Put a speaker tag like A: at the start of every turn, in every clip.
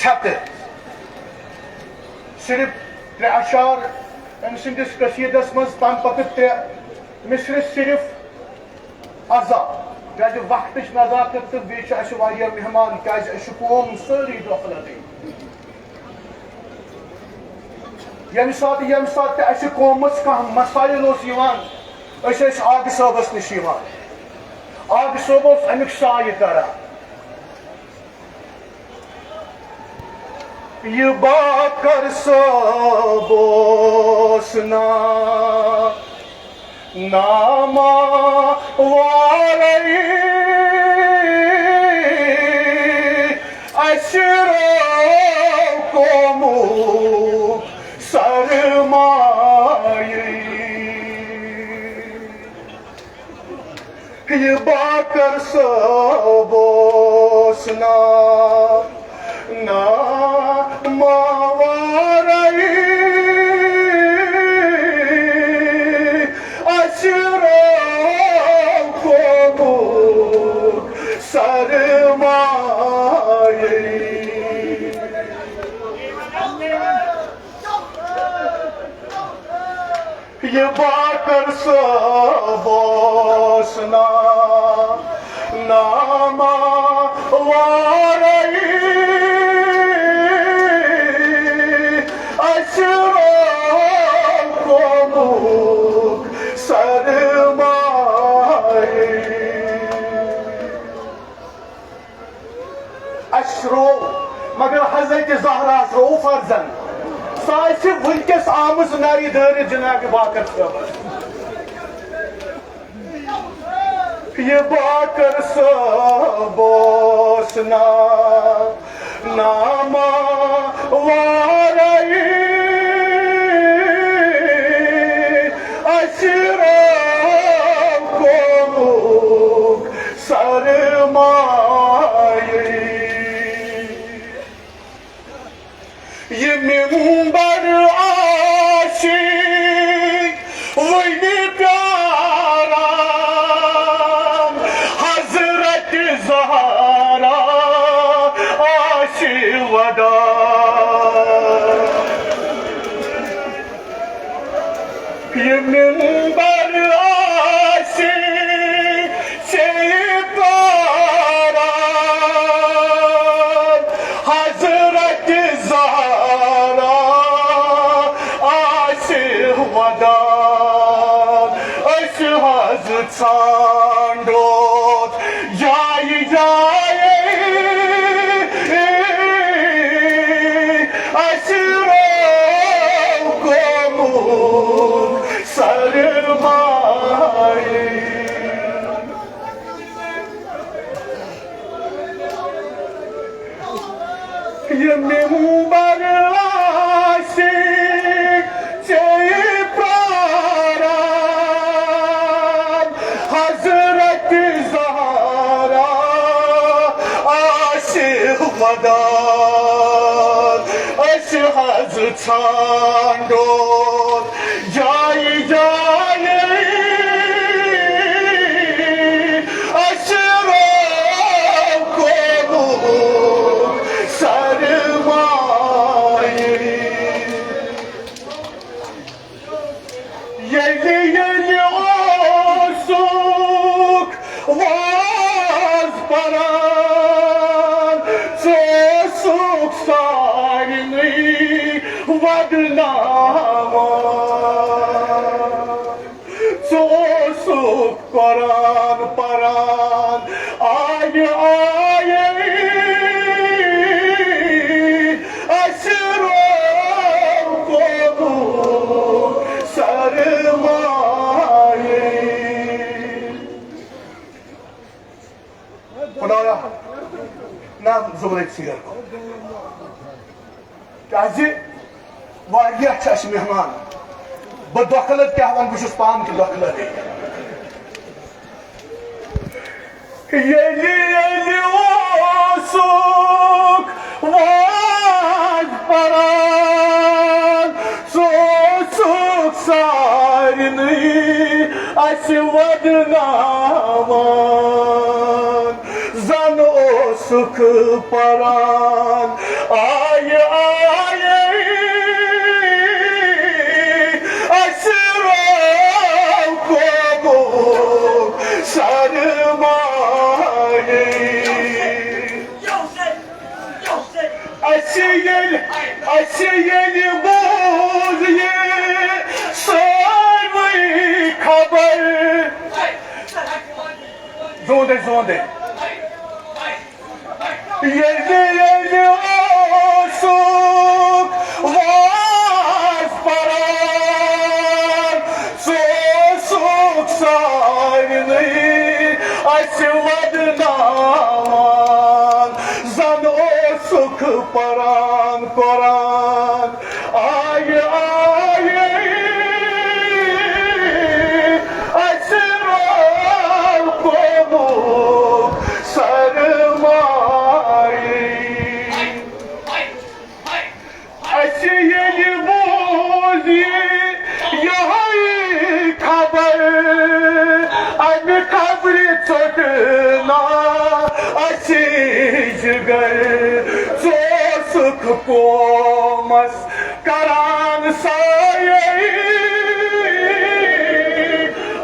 A: छत सिर्फ त्रे अशार अम सिंदिस कसीदस मज तम पत त्रे मिसर सिर्फ अजा क्या वक्त नजाकत तो बेहद मेहमान क्या कौम सारी दखलत यम सात कौमस कह मसाइल आग सबस नश आग सब अमुक साय तरह ये बाकर सबोस नामा वारई अशरो कोमु सरमाई ये बाकर सबोस नामा वारई ये बाकर सबोस नामा वारई अशरो कोमुक सरमाई अशरो मगर हजरत ज़हरा रो फर्जन साइस वनकस आमज नारी दारित जनाब बाकर सबस ये बाकर सबोस नामा वारई अशरो कोमुक सरमाई ये मिंबर आशिक वही प्यारा हजरत ज़हरा आशिवदा ये मिंबर आशिक से प्यारा हजरत ज़हरा आशिवदा अशहज सांडोत जाई जाए अशरो कोमुक सरमाई ये मिंबर आशिक से प्यारा हजरत ज़हरा आशिवदा अशहज सांडोत जाई जाए अशरो कोमुक सरमाई यली ओसुक वाज परान सुख सारनी वदनामा सुख परान परान आय आये अशरो कोमुक सरमाई खुदाया नाम जुबैर सिगर को क्या मेहमान बह दखलत क्या वन बहुत पान की दखलत ओसुक वाज परान सुख सारनी अश वदनामान जन ओस सुख परान आय आय अशराव को सरमाए अशयल बोल ये सारी खबर जोंदे जोंदे ये सुख वास परान सो सुख सारी अशवदनामान जन ओ सुख परान कुरान आय आय अशराव को सरमाए अशयल बोलिए यही खबर अब खबर छोड़ना अशी जिगर जो सुख को मस करान साये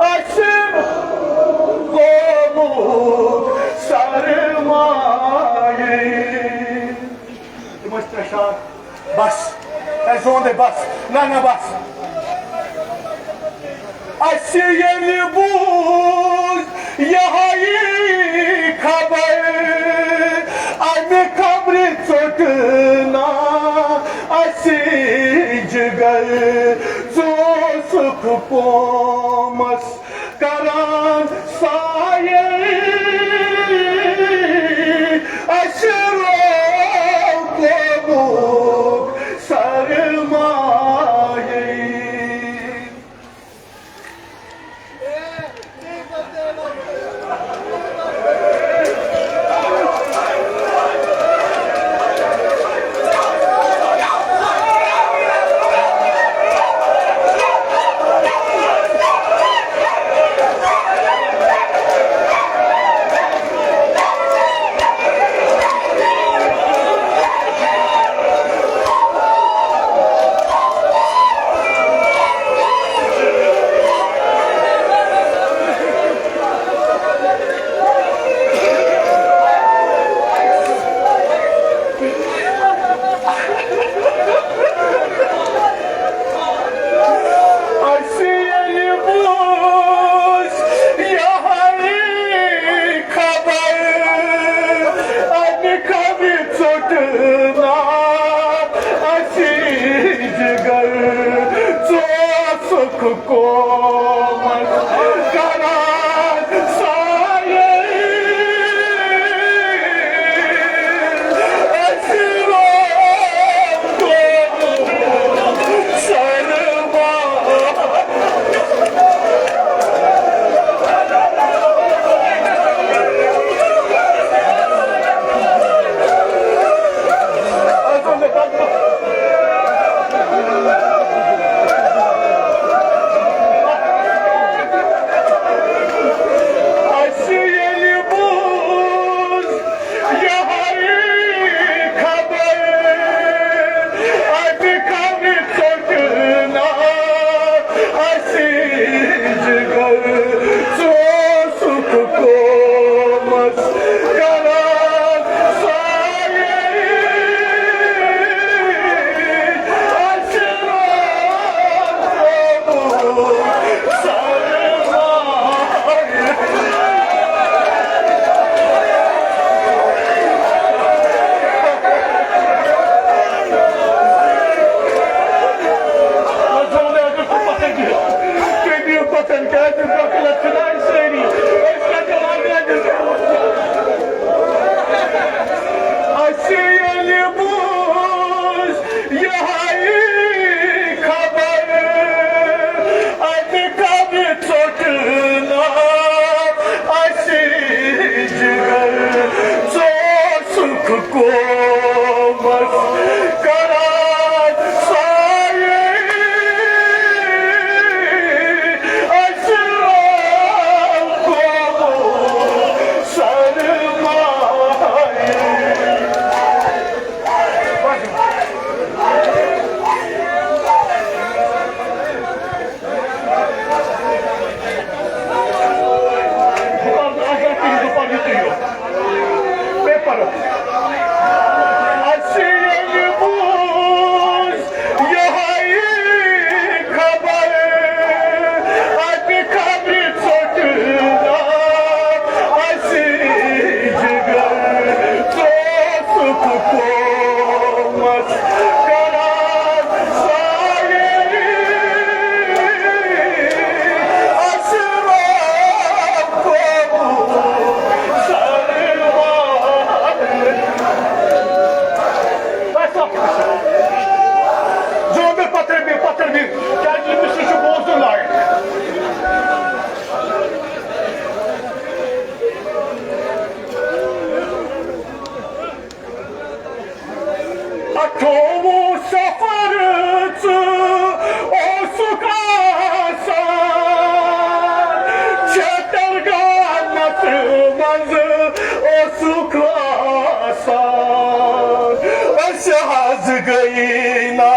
A: अशर को सरमाए बस जोंदे बस ना बस अशयल बूझ यही खबर अब खबर चुटना अशी जिगर जो सुख पोमस करान साये अशराव को सरमाए को मत करान साये अशराव को सरमाए अठोवु सफर ओसुक आसान छतरगामत मज ओसुक आसान अस हज गई ना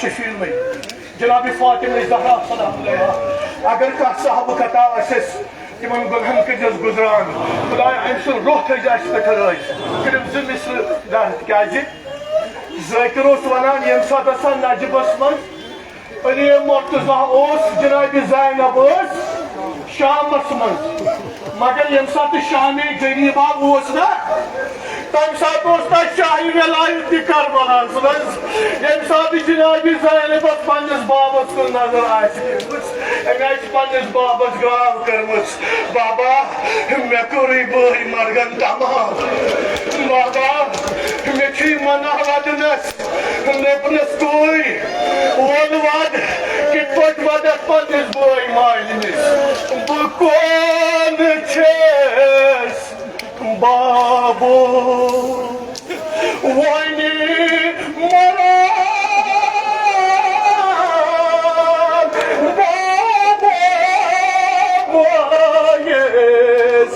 A: शफील में जनाब फातिमा ज़हरा सलाम अलैहा अगर कह साहब खता तिमन गुनहन कजस गुजरान खुदा अमस रोह थज पे करिम जो मिसल दर्द क्या ज़ाकिर वन ये सात नजबस मज अली मुर्तजा जनाब ज़ैनब शामस मज मगर ये सात शामी गरीबा ना तम सात शाही वलायत करबला ये सात जनाब ज़ैनब पन्नस बाबस कुन नजर पन्नस बाबस गाव कर्म बाबा मे कोरी बही मरगन तमाम बाबा मे मना वदनस नेपनस कोई वन वद कित पट वदत पन्नस बही मालिनिस बह कौन छेस बाबो वनी मरान बाबो वायस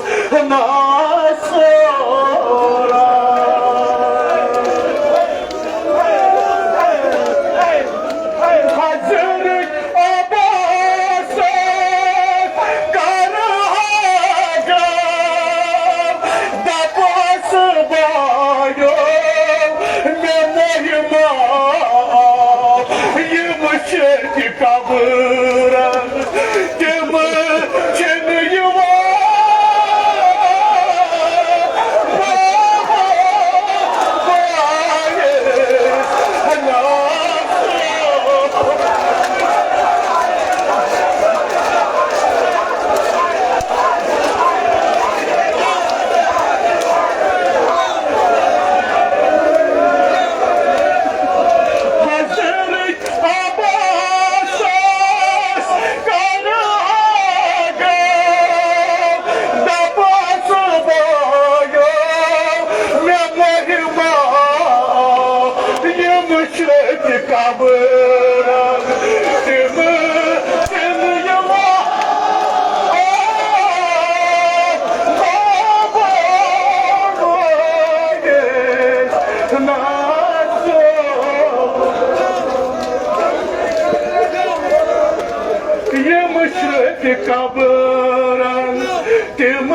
A: नासोरा हजरत अब्बास करहागा दपास बायो में महिमा ये मुशक कब्र तिम छिन युवा कब्रन तिम